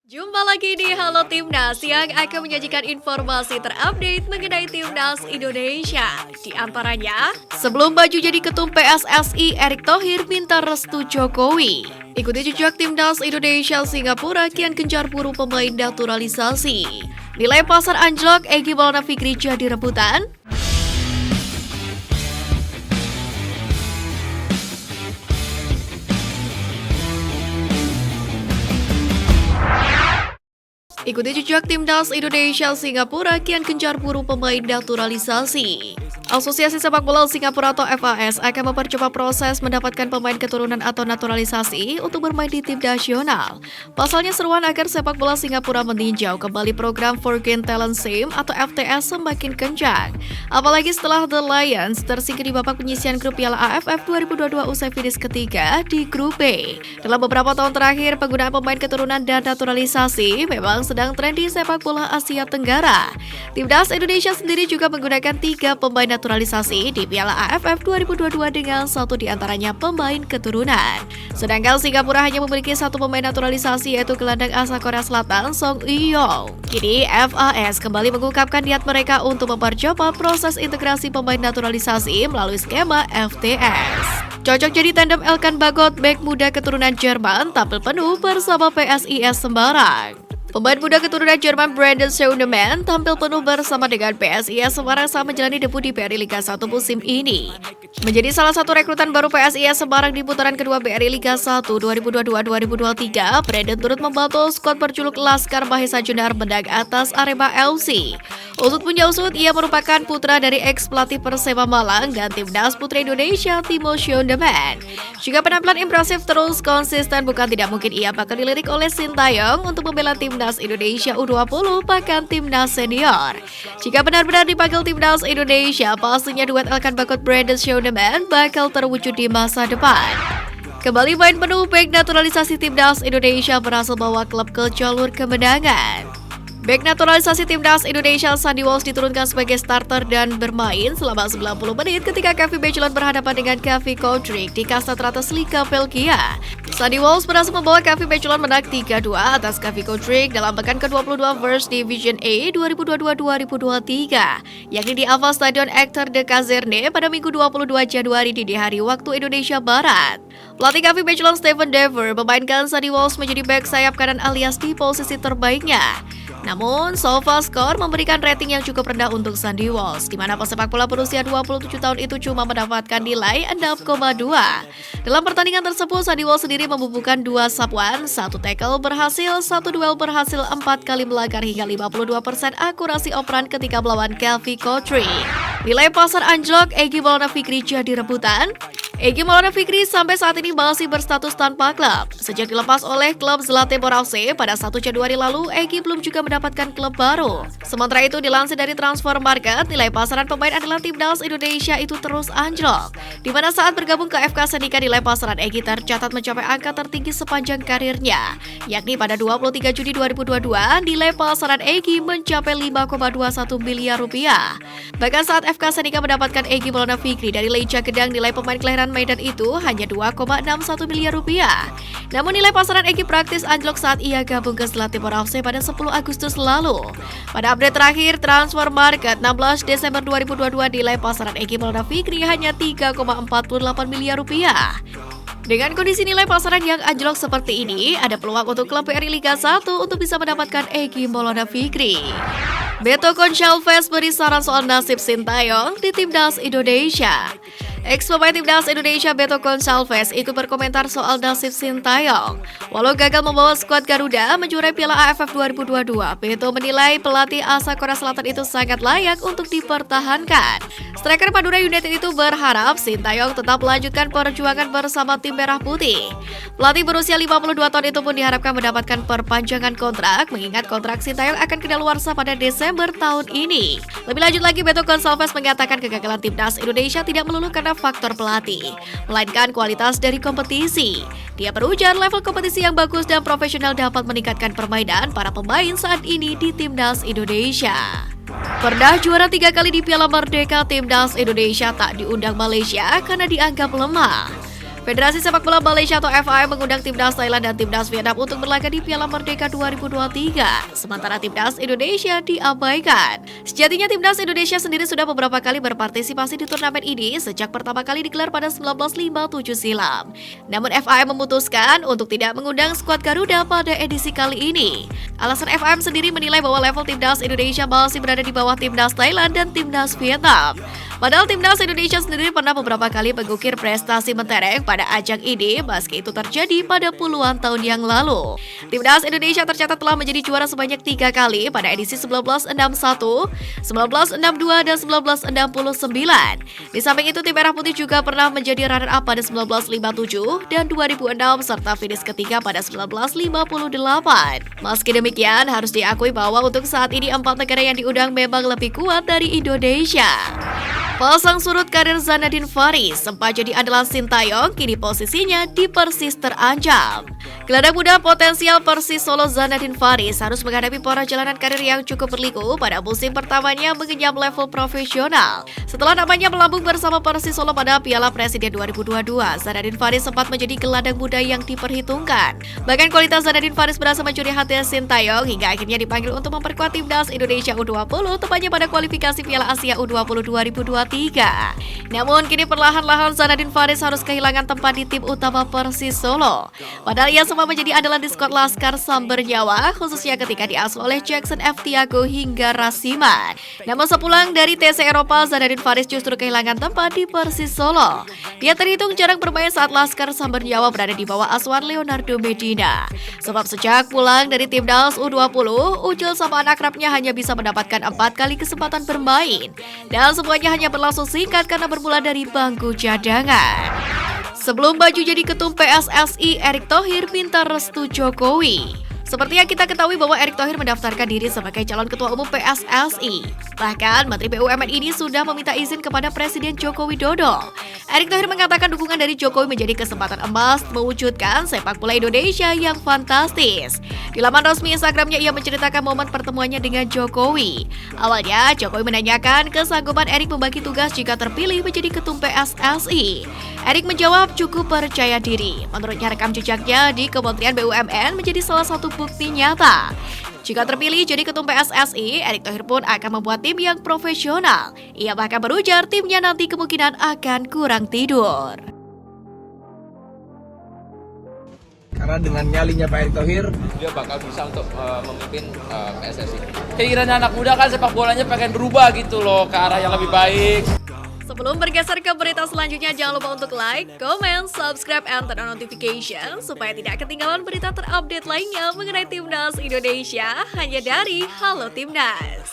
Jumpa lagi di Halo Timnas yang akan menyajikan informasi terupdate mengenai Timnas Indonesia. Di antaranya, sebelum maju jadi ketum PSSI, Erick Thohir minta restu Jokowi. Ikuti jejak Timnas Indonesia Singapura kian gencar buru pemain naturalisasi. Nilai pasar anjlok, Egy Maulana Fikri jadi rebutan. Ikuti jejak Timnas Indonesia Singapura kian gencar buru pemain naturalisasi. Asosiasi Sepak Bola Singapura atau FAS akan mempercepat proses mendapatkan pemain keturunan atau naturalisasi untuk bermain di tim nasional. Pasalnya seruan agar sepak bola Singapura meninjau kembali program Foreign Talent Scheme atau FTS semakin kencang. Apalagi setelah The Lions tersingkir di babak penyisihan grup Piala AFF 2022 usai finish ketiga di grup B. Dalam beberapa tahun terakhir, penggunaan pemain keturunan dan naturalisasi memang sedang tren di sepak bola Asia Tenggara. Timnas Indonesia sendiri juga menggunakan 3 pemain naturalisasi di Piala AFF 2022 dengan 1 diantaranya pemain keturunan. Sedangkan Singapura hanya memiliki 1 pemain naturalisasi yaitu gelandang asal Korea Selatan Song Hye-yong. Kini FAS kembali mengungkapkan niat mereka untuk mempercepat proses integrasi pemain naturalisasi melalui skema FTS. Cocok jadi tandem Elkan Bagot, bek muda keturunan Jerman tampil penuh bersama PSIS Semarang. Pemain muda keturunan Jerman Brandon Scheunemann tampil penuh bersama dengan PSIS Semarang saat menjalani debut di BRI Liga 1 musim ini. Menjadi salah satu rekrutan baru PSIS Semarang di putaran kedua BRI Liga 1 2022-2023, Brandon turut membantu skuad berjuluk Laskar Mahesa Junar menang atas Arema FC. Usut punya usut, ia merupakan putra dari ex-pelatih Persema Malang dan Timnas Putri Indonesia Timo Scheunemann. Jika penampilan impresif terus konsisten, bukan tidak mungkin ia bakal dilirik oleh Sintayong untuk membela Timnas Indonesia U20 bahkan Timnas Senior. Jika benar-benar dipanggil Timnas Indonesia, pastinya duet Elkan Bagot Brandon Scheunemann bakal terwujud di masa depan. Kembali main penuh, bek naturalisasi Timnas Indonesia berhasil bawa klub ke jalur kemenangan. Bek naturalisasi Timnas Indonesia Sandy Walsh diturunkan sebagai starter dan bermain selama 90 menit ketika Kevin Bejolan berhadapan dengan Kevin Koudrick di kasta teratas Liga Belgia. Sandy Walsh berhasil membawa Kevin Bejolan menang 3-2 atas Kevin Koudrick dalam pekan ke-22 First Division A 2022-2023, yakni di Ava Stadion Hector de Kazerne pada Minggu 22 Januari dini hari waktu Indonesia Barat. Pelatih Kevin Bejolan Stephen Dever memainkan Sandy Walsh menjadi bek sayap kanan alias di posisi terbaiknya. Namun, SofaScore memberikan rating yang cukup rendah untuk Sandy Walsh, di mana pesepak bola berusia 27 tahun itu cuma mendapatkan nilai 6,2. Dalam pertandingan tersebut, Sandy Walsh sendiri membubuhkan 2 sapuan, 1 tackle berhasil, 1 duel berhasil, 4 kali melanggar hingga 52% akurasi operan ketika melawan Kevin Koudrick. Nilai pasar anjlok, Egy Maulana Fikri jadi rebutan. Egy Maulana Fikri sampai saat ini masih berstatus tanpa klub. Sejak dilepas oleh klub Zlate Boravce pada 1 Januari lalu, Egy belum juga mendapatkan klub baru. Sementara itu, dilansir dari Transfer Market, nilai pasaran pemain andalan Timnas Indonesia itu terus anjlok. Di mana saat bergabung ke FK Sendika, nilai pasaran Egy tercatat mencapai angka tertinggi sepanjang karirnya, yakni pada 23 Juni 2022, nilai pasaran Egy mencapai 5,21 miliar rupiah. Bahkan saat FK Sendika mendapatkan Egy Maulana Fikri dari Leija Gedang, nilai pemain kelahiran Medan itu hanya 2,61 miliar rupiah. Namun nilai pasaran Egy praktis anjlok saat ia gabung ke Zlate Boravce pada 10 Agustus lalu. Pada update terakhir Transfer Market 16 Desember 2022, nilai pasaran Egy Maulana Fikri hanya 3,48 miliar rupiah. Dengan kondisi nilai pasaran yang anjlok seperti ini, ada peluang untuk klub BRI Liga 1 untuk bisa mendapatkan Egy Maulana Fikri. Beto Gonçalves beri saran soal nasib Sintayong di Timnas Indonesia. Ex-pemain Timnas Indonesia Beto Gonçalves ikut berkomentar soal nasib Sintayong. Walau gagal membawa skuad Garuda menjuarai Piala AFF 2022, Beto menilai pelatih asal Korea Selatan itu sangat layak untuk dipertahankan. Striker Madura United itu berharap Sintayong tetap melanjutkan perjuangan bersama tim Merah Putih. Pelatih berusia 52 tahun itu pun diharapkan mendapatkan perpanjangan kontrak, mengingat kontrak Sintayong akan kedaluarsa pada Desember tahun ini. Lebih lanjut lagi, Beto Gonçalves mengatakan kegagalan Timnas Indonesia tidak melulu karena faktor pelatih, melainkan kualitas dari kompetisi. Dia berujar level kompetisi yang bagus dan profesional dapat meningkatkan permainan para pemain saat ini di Timnas Indonesia. Pernah juara 3 kali di Piala Merdeka, Timnas Indonesia tak diundang Malaysia karena dianggap lemah. Federasi Sepak Bola Malaysia atau FIM mengundang timnas Thailand dan timnas Vietnam untuk berlaga di Piala Merdeka 2023, sementara timnas Indonesia diabaikan. Sejatinya timnas Indonesia sendiri sudah beberapa kali berpartisipasi di turnamen ini sejak pertama kali digelar pada 1957 silam. Namun FIM memutuskan untuk tidak mengundang skuad Garuda pada edisi kali ini. Alasan FIM sendiri menilai bahwa level timnas Indonesia masih berada di bawah timnas Thailand dan timnas Vietnam. Padahal timnas Indonesia sendiri pernah beberapa kali mengukir prestasi mentereng pada ajang ini meski itu terjadi pada puluhan tahun yang lalu. Timnas Indonesia tercatat telah menjadi juara sebanyak 3 kali pada edisi 1961, 1962, dan 1969. Di samping itu tim Merah Putih juga pernah menjadi runner-up pada 1957 dan 2006 serta finish ketiga pada 1958. Meski demikian, harus diakui bahwa untuk saat ini 4 negara yang diundang memang lebih kuat dari Indonesia. Pasang surut karir Zanadin Faris sempat jadi andalan Sintayong, kini posisinya di Persis terancam. Gelandang muda potensial Persis Solo Zanadin Faris harus menghadapi perjalanan karir yang cukup berliku pada musim pertamanya mengenyam level profesional. Setelah namanya melambung bersama Persis Solo pada Piala Presiden 2022, Zanadin Faris sempat menjadi gelandang muda yang diperhitungkan. Bahkan kualitas Zanadin Faris berhasil mencuri hati Sintayong hingga akhirnya dipanggil untuk memperkuat timnas Indonesia U20 tepatnya pada kualifikasi Piala Asia U20 2023. Namun kini perlahan-lahan Zanadin Faris harus kehilangan tempat di tim utama Persis Solo. Padahal ia sempat menjadi andalan di skuad Laskar Samber Nyawa, khususnya ketika diasuh oleh Jackson F. Tiago hingga Rasiman. Namun sepulang dari TC Eropa, Zanadin Faris justru kehilangan tempat di Persis Solo. Dia terhitung jarang bermain saat Laskar Samber Nyawa berada di bawah asuhan Leonardo Medina. Sebab sejak pulang dari timnas U20, Ucil sama anak akrabnya hanya bisa mendapatkan 4 kali kesempatan bermain. Dan semuanya hanya berlangsung singkat karena bermula dari bangku cadangan. Sebelum baju jadi ketum PSSI, Erick Thohir minta restu Jokowi. Seperti yang kita ketahui bahwa Erick Thohir mendaftarkan diri sebagai calon ketua umum PSSI. Bahkan Menteri BUMN ini sudah meminta izin kepada Presiden Joko Widodo. Erick Thohir mengatakan dukungan dari Jokowi menjadi kesempatan emas mewujudkan sepak bola Indonesia yang fantastis. Di laman resmi Instagramnya ia menceritakan momen pertemuannya dengan Jokowi. Awalnya Jokowi menanyakan kesanggupan Erick membagi tugas jika terpilih menjadi ketum PSSI. Erick menjawab cukup percaya diri. Menurutnya rekam jejaknya di Kementerian BUMN menjadi salah satu bukti nyata. Jika terpilih jadi ketum PSSI, Erick Thohir pun akan membuat tim yang profesional. Ia bahkan berujar timnya nanti kemungkinan akan kurang tidur. Karena dengan nyalinya Pak Erick Thohir, dia bakal bisa untuk memimpin PSSI. Keinginannya anak muda kan sepak bolanya pengen berubah gitu loh ke arah yang lebih baik. Sebelum bergeser ke berita selanjutnya, jangan lupa untuk like, comment, subscribe, and turn on notification supaya tidak ketinggalan berita terupdate lainnya mengenai Timnas Indonesia hanya dari Halo Timnas.